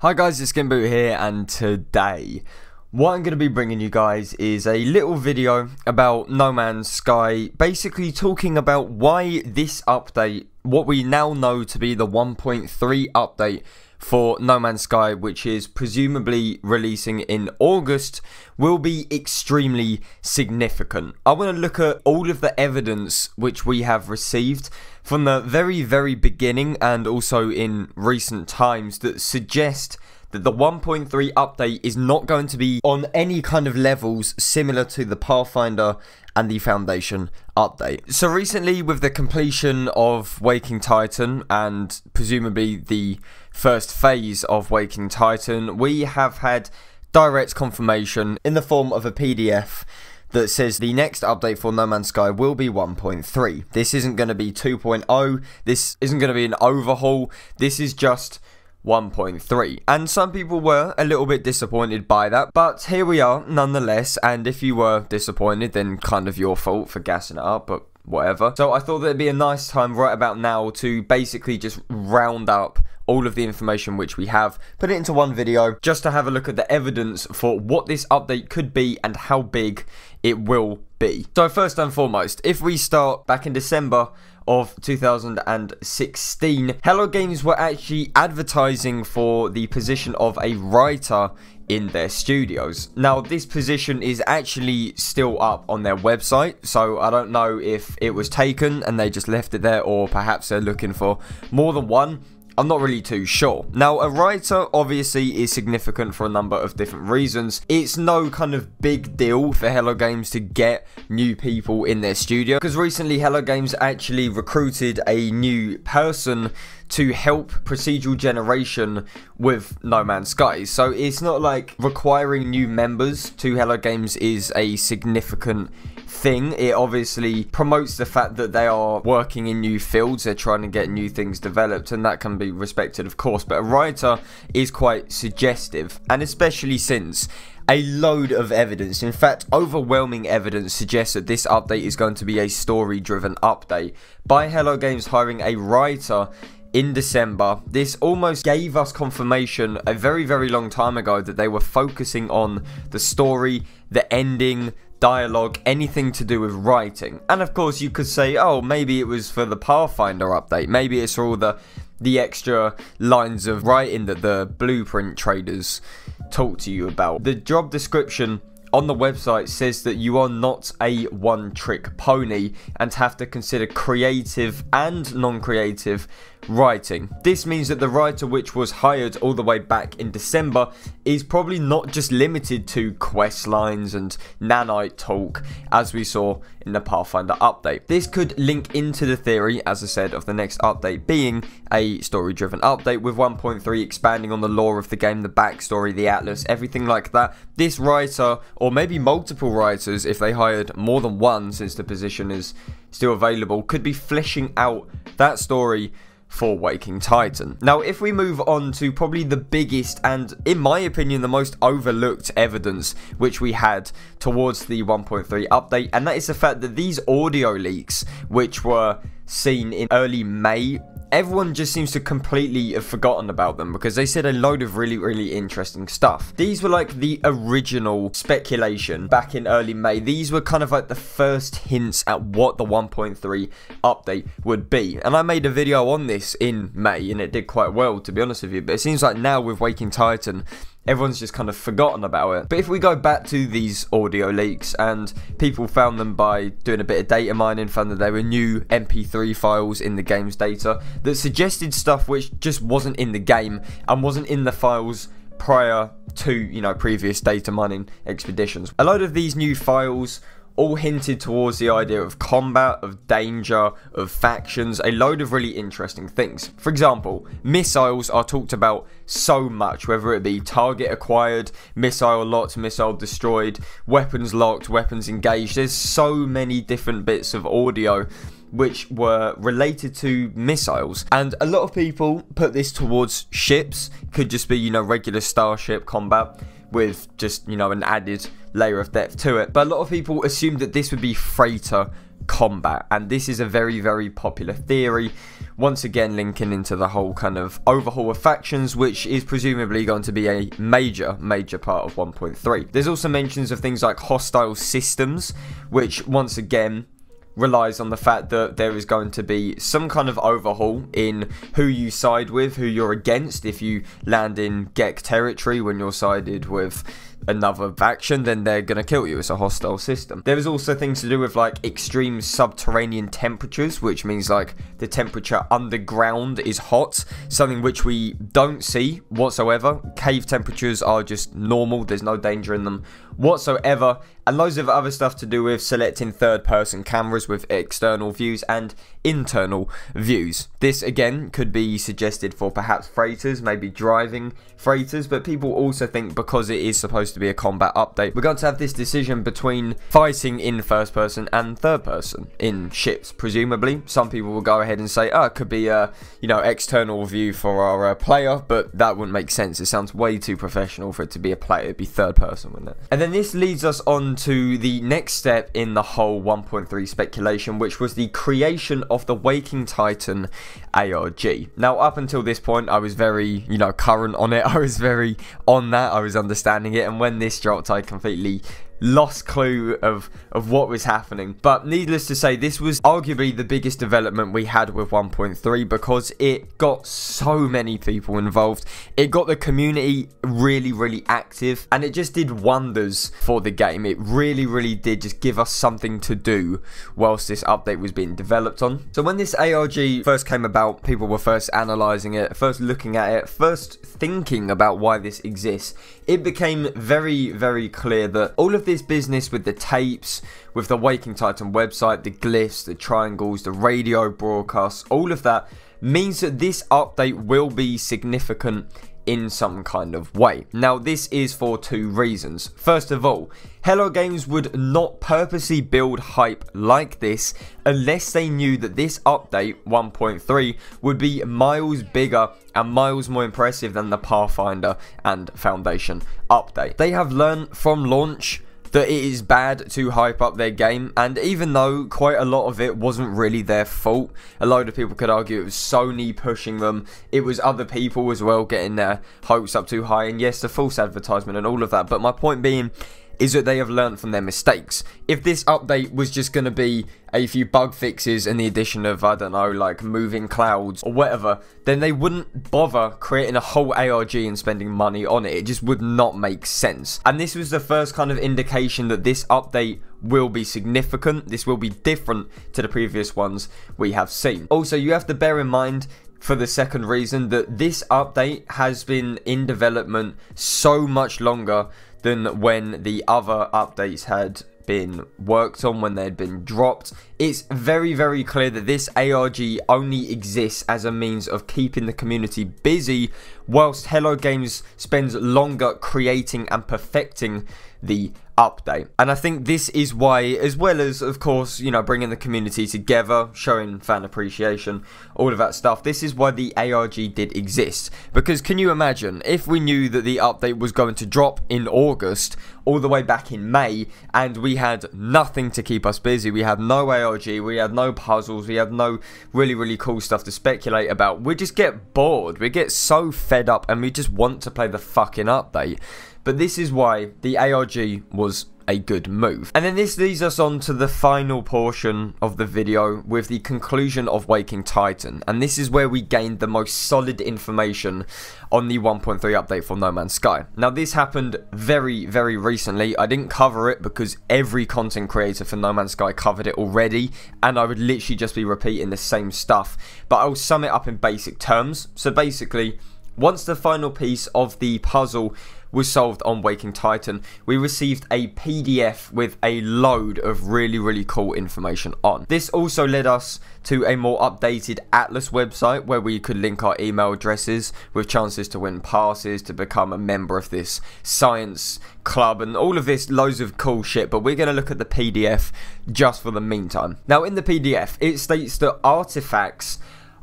Hi guys, it's SkintBoot here, and today what I'm going to be bringing you guys is a little video about No Man's Sky, basically talking about why this update, what we now know to be the 1.3 update for No Man's Sky, which is presumably releasing in August, will be extremely significant. I want to look at all of the evidence which we have received from the very beginning and also in recent times that suggest that the 1.3 update is not going to be on any kind of levels similar to the Pathfinder and the Foundation update. So recently, with the completion of Waking Titan and presumably the first phase of Waking Titan, we have had direct confirmation in the form of a PDF that says the next update for No Man's Sky will be 1.3. This isn't going to be 2.0, this isn't going to be an overhaul, this is just 1.3, and some people were a little bit disappointed by that, but here we are nonetheless. And if you were disappointed, then kind of your fault for gassing it up, but whatever. So I thought that it'd be a nice time right about now to basically just round up all of the information which we have, put it into one video just to have a look at the evidence for what this update could be and how big it will be. So first and foremost, if we start back in December of 2016, Hello Games were actually advertising for the position of a writer in their studios. Now this position is actually still up on their website, so I don't know if it was taken and they just left it there, or perhaps they're looking for more than one. I'm not really too sure. Now, a writer obviously is significant for a number of different reasons. It's no kind of big deal for Hello Games to get new people in their studio, because recently Hello Games actually recruited a new person to help procedural generation with No Man's Sky. So it's not like requiring new members to Hello Games is a significant thing. It obviously promotes the fact that they are working in new fields, they're trying to get new things developed, and that can be respected, of course, but a writer is quite suggestive, and especially since a load of evidence, in fact overwhelming evidence, suggests that this update is going to be a story driven update. By Hello Games hiring a writer in December, this almost gave us confirmation a very long time ago that they were focusing on the story, the ending, dialogue, anything to do with writing. And of course you could say, oh, maybe it was for the Pathfinder update, maybe it's for all the extra lines of writing that the blueprint traders talk to you about. The job description on the website says that you are not a one-trick pony and have to consider creative and non-creative writing. This means that the writer which was hired all the way back in December is probably not just limited to quest lines and nanite talk as we saw in the Pathfinder update. This could link into the theory, as I said, of the next update being a story driven update, with 1.3 expanding on the lore of the game, the backstory, the atlas, everything like that. This writer, or maybe multiple writers if they hired more than one, since the position is still available, could be fleshing out that story for Waking Titan. Now, if we move on to probably the biggest and, in my opinion, the most overlooked evidence which we had towards the 1.3 update, and that is the fact that these audio leaks which were seen in early May, everyone just seems to completely have forgotten about them because they said a load of really interesting stuff. These were like the original speculation back in early May. These were kind of like the first hints at what the 1.3 update would be. And I made a video on this in May and it did quite well, to be honest with you. But it seems like now with Waking Titan, everyone's just kind of forgotten about it. But if we go back to these audio leaks, and people found them by doing a bit of data mining, found that there were new MP3 files in the game's data that suggested stuff which just wasn't in the game and wasn't in the files prior to, you know, previous data mining expeditions. A load of these new files all hinted towards the idea of combat, of danger, of factions, a load of really interesting things. For example, missiles are talked about so much, whether it be target acquired, missile locked, missile destroyed, weapons locked, weapons engaged. There's so many different bits of audio which were related to missiles, and a lot of people put this towards ships. Could just be, you know, regular starship combat with just, you know, an added layer of depth to it. But a lot of people assumed that this would be freighter combat, and this is a very popular theory once again linking into the whole kind of overhaul of factions, which is presumably going to be a major part of 1.3. There's also mentions of things like hostile systems, which once again relies on the fact that there is going to be some kind of overhaul in who you side with, who you're against. If you land in Gek territory when you're sided with another faction, then they're gonna kill you. It's a hostile system. There is also things to do with like extreme subterranean temperatures, which means like the temperature underground is hot, something which we don't see whatsoever. Cave temperatures are just normal, there's no danger in them whatsoever. And loads of other stuff to do with selecting third-person cameras with external views and internal views. This again could be suggested for perhaps freighters, maybe driving freighters, but people also think because it is supposed to be a combat update, we're going to have this decision between fighting in first person and third person in ships, presumably. Some people will go ahead and say, oh, it could be a, you know, external view for our player, but that wouldn't make sense. It sounds way too professional for it to be a player. It'd be third person, wouldn't it? And then this leads us on to the next step in the whole 1.3 speculation, which was the creation of the Waking Titan ARG. Now, up until this point, I was very, you know, current on it. I was very on that. I was understanding it. And when this dropped, I completely lost clue of what was happening. But needless to say, this was arguably the biggest development we had with 1.3 because it got so many people involved. It got the community really active, and it just did wonders for the game. It really did just give us something to do whilst this update was being developed on. So when this ARG first came about, people were first analysing it, first looking at it, first thinking about why this exists. It became very clear that all of this business with the tapes, with the Waking Titan website, the glyphs, the triangles, the radio broadcasts, all of that means that this update will be significant in some kind of way. Now, this is for two reasons. First of all, Hello Games would not purposely build hype like this unless they knew that this update 1.3 would be miles bigger and miles more impressive than the Pathfinder and Foundation update. They have learned from launch that it is bad to hype up their game, and even though quite a lot of it wasn't really their fault, a load of people could argue it was Sony pushing them, it was other people as well getting their hopes up too high, and yes, the false advertisement and all of that. But my point being is that they have learned from their mistakes. If this update was just going to be a few bug fixes and the addition of, I don't know, like moving clouds or whatever, then they wouldn't bother creating a whole ARG and spending money on it. It just would not make sense. And this was the first kind of indication that this update will be significant. This will be different to the previous ones we have seen. Also, you have to bear in mind, for the second reason, that this update has been in development so much longer than when the other updates had been worked on, when they had been dropped. It's very clear that this ARG only exists as a means of keeping the community busy, whilst Hello Games spends longer creating and perfecting the update. And I think this is why, as well as, of course, you know, bringing the community together, showing fan appreciation, all of that stuff, this is why the ARG did exist. Because can you imagine if we knew that the update was going to drop in August all the way back in May, and we had nothing to keep us busy? We had no ARG, we had no puzzles, we had no really cool stuff to speculate about. We just get bored, we get so fed up, and we just want to play the fucking update. But this is why the ARG was a good move. And then this leads us on to the final portion of the video with the conclusion of Waking Titan. And this is where we gained the most solid information on the 1.3 update for No Man's Sky. Now, this happened very recently. I didn't cover it because every content creator for No Man's Sky covered it already, and I would literally just be repeating the same stuff. But I'll sum it up in basic terms. So basically, once the final piece of the puzzle was solved on Waking Titan, we received a PDF with a load of really cool information on. This also led us to a more updated Atlas website where we could link our email addresses with chances to win passes, to become a member of this science club, and all of this loads of cool shit. But we're going to look at the PDF just for the meantime. Now, in the PDF, it states that artifacts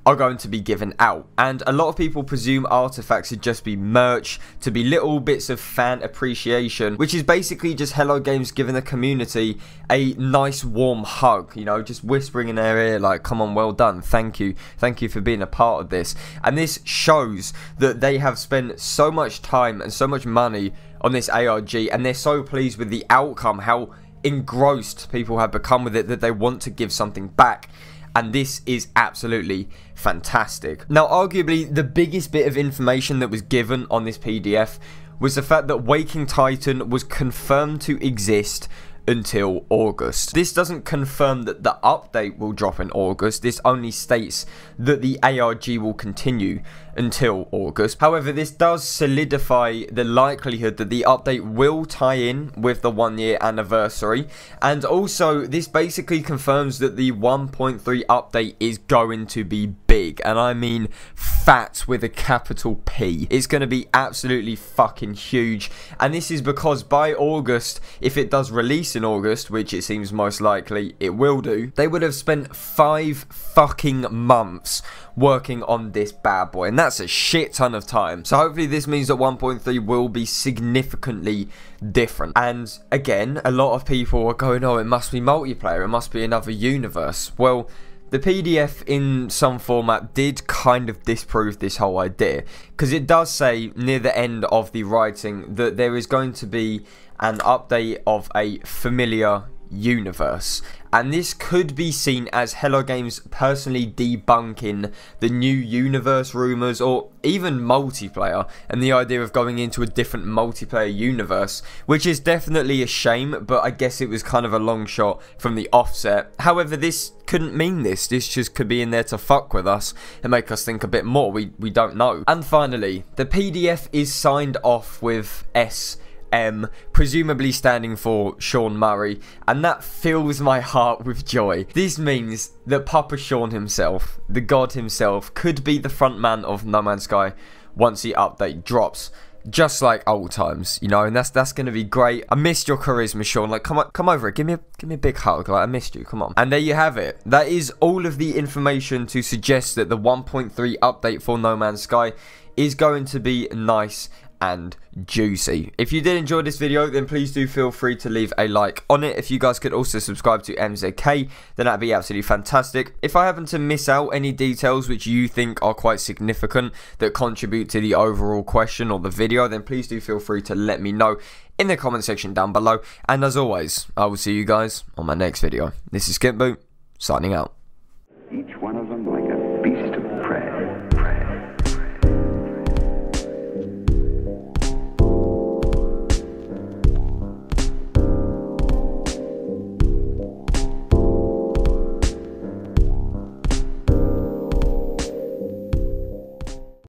are going to be given out. And a lot of people presume artifacts to just be merch, to be little bits of fan appreciation, which is basically just Hello Games giving the community a nice warm hug, you know, just whispering in their ear like, come on, well done, thank you for being a part of this. And this shows that they have spent so much time and so much money on this ARG, and they're so pleased with the outcome, how engrossed people have become with it, that they want to give something back. And this is absolutely fantastic. Now, arguably, the biggest bit of information that was given on this PDF was the fact that Waking Titan was confirmed to exist until August. This doesn't confirm that the update will drop in August. This only states that the ARG will continue until August. However, this does solidify the likelihood that the update will tie in with the 1-year anniversary, and also this basically confirms that the 1.3 update is going to be big, and I mean fat with a capital P. It's going to be absolutely fucking huge, and this is because by August, if it does release in August, which it seems most likely it will do, they would have spent 5 fucking months working on this bad boy, and that's a shit ton of time. So hopefully this means that 1.3 will be significantly different. And again, a lot of people are going, oh, it must be multiplayer, it must be another universe. Well, the PDF in some format did kind of disprove this whole idea, because it does say near the end of the writing that there is going to be an update of a familiar universe, and this could be seen as Hello Games personally debunking the new universe rumours, or even multiplayer, and the idea of going into a different multiplayer universe, which is definitely a shame, but I guess it was kind of a long shot from the offset. However, this couldn't mean this just could be in there to fuck with us and make us think a bit more. We don't know. And finally, the PDF is signed off with presumably standing for Sean Murray, and that fills my heart with joy. This means that Papa Sean himself, the god himself, could be the front man of No Man's Sky once the update drops, just like old times, you know. And that's gonna be great. I missed your charisma, Sean. Like, come over, give me a big hug. Like, I missed you. Come on. And there you have it. That is all of the information to suggest that the 1.3 update for No Man's Sky is going to be nice and juicy. If you did enjoy this video, then please do feel free to leave a like on it. If you guys could also subscribe to MZK, then that'd be absolutely fantastic. If I happen to miss out any details which you think are quite significant that contribute to the overall question or the video, then please do feel free to let me know in the comment section down below. And as always, I will see you guys on my next video. This is SkintBoot, signing out.